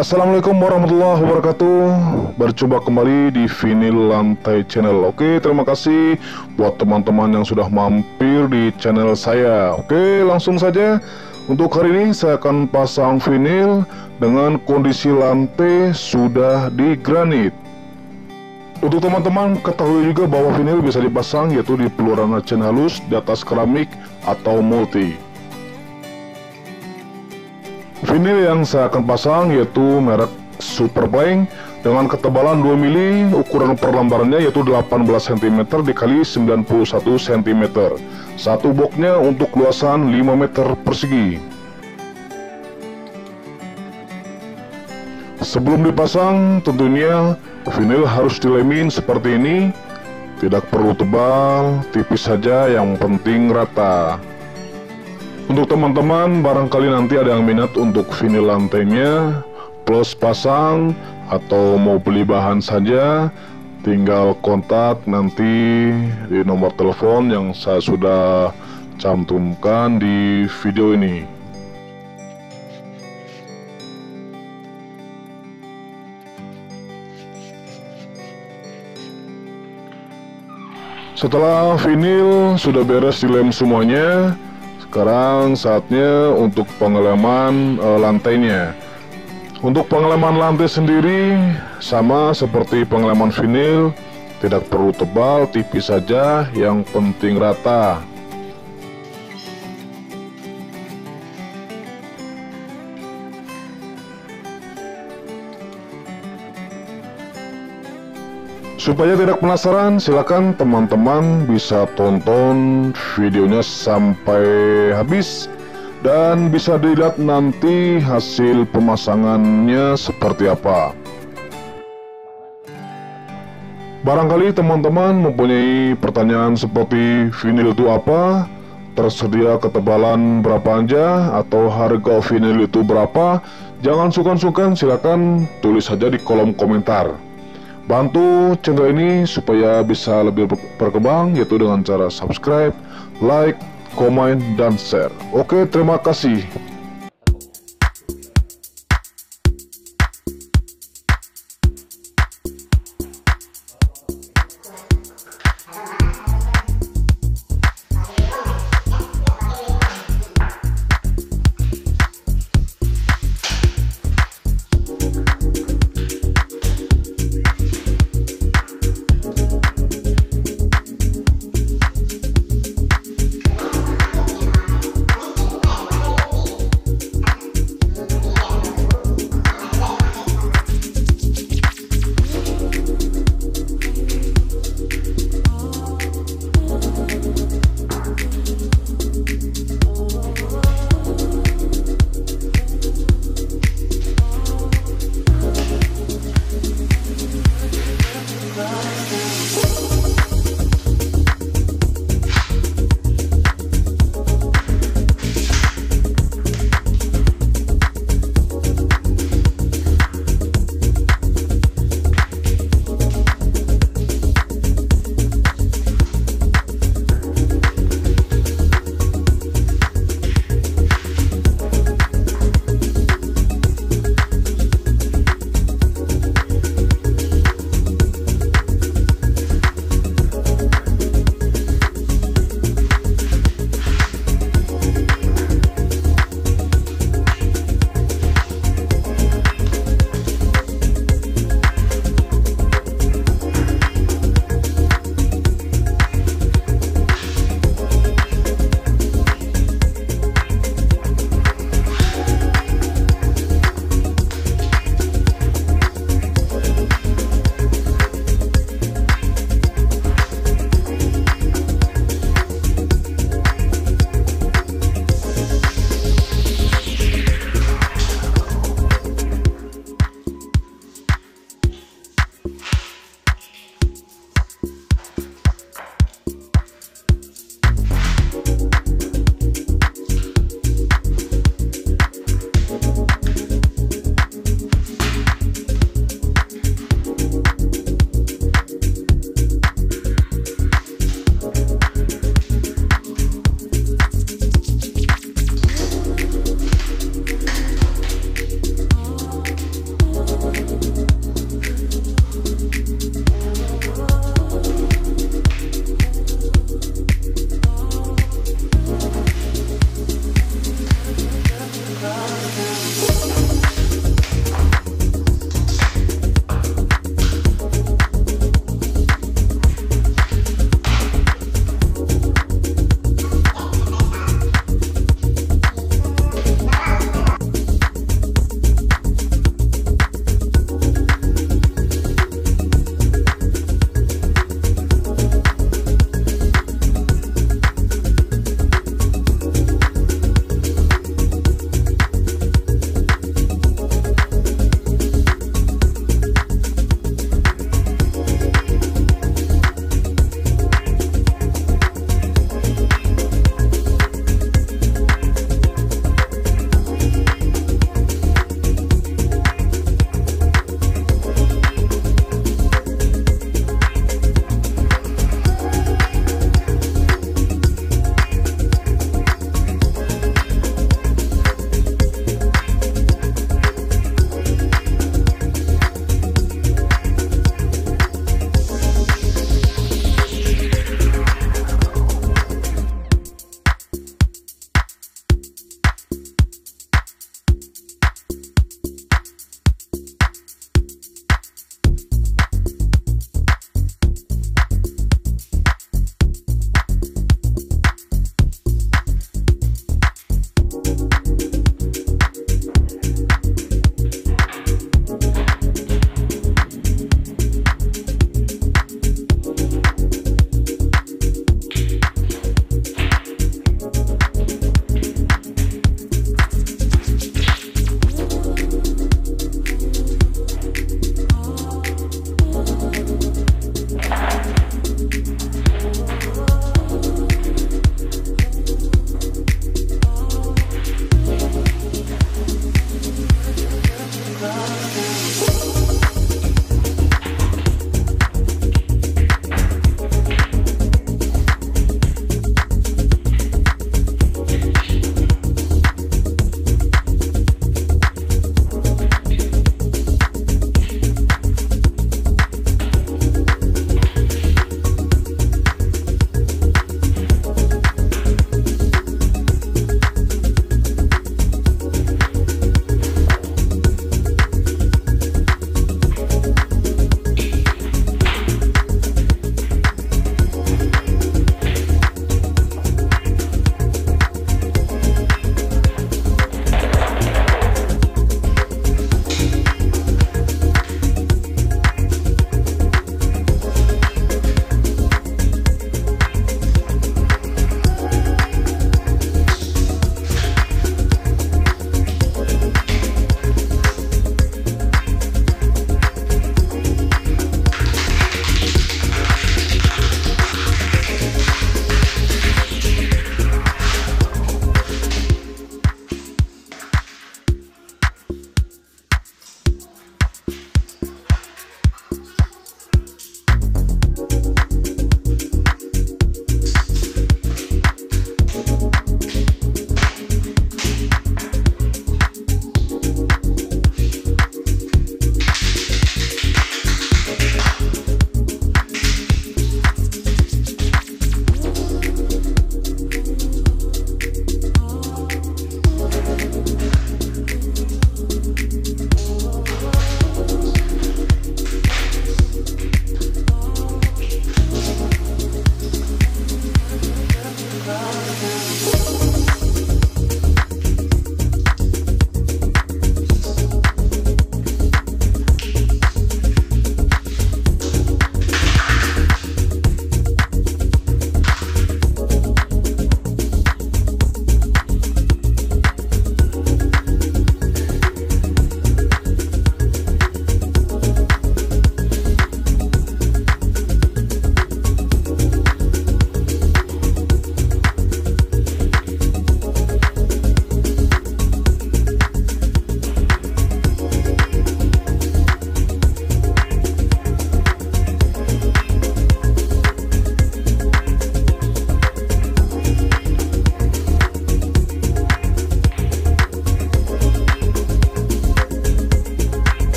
Assalamualaikum warahmatullahi wabarakatuh. Berjumpa kembali di Vinyl Lantai Channel. Oke, terima kasih buat teman-teman yang sudah mampir di channel saya. Oke, langsung saja. Untuk hari ini saya akan pasang vinyl dengan kondisi lantai sudah di granit. Untuk teman-teman ketahui juga bahwa vinyl bisa dipasang yaitu di peluruan acan halus, di atas keramik atau multi. Vinyl yang saya akan pasang yaitu merek Superplank dengan ketebalan 2 mili, ukuran per lembarannya yaitu 18 cm dikali 91 cm. Satu boxnya untuk luasan 5 meter persegi. Sebelum dipasang tentunya vinyl harus dilemin seperti ini. Tidak perlu tebal, tipis saja, yang penting rata. Untuk teman-teman barangkali nanti ada yang minat untuk vinyl lantainya plus pasang atau mau beli bahan saja, tinggal kontak nanti di nomor telepon yang saya sudah cantumkan di video ini. Setelah vinyl sudah beres dilem semuanya, sekarang saatnya untuk pengeleman lantainya. Untuk pengeleman lantai sendiri sama seperti pengeleman vinyl, tidak perlu tebal, tipis saja, yang penting rata. Supaya tidak penasaran, silakan teman-teman bisa tonton videonya sampai habis dan bisa dilihat nanti hasil pemasangannya seperti apa. Barangkali teman-teman mempunyai pertanyaan seperti vinyl itu apa, tersedia ketebalan berapa aja, atau harga vinyl itu berapa, jangan sungkan-sungkan, silakan tulis saja di kolom komentar. Bantu channel ini supaya bisa lebih berkembang yaitu dengan cara subscribe, like, komen, dan share. Oke, terima kasih.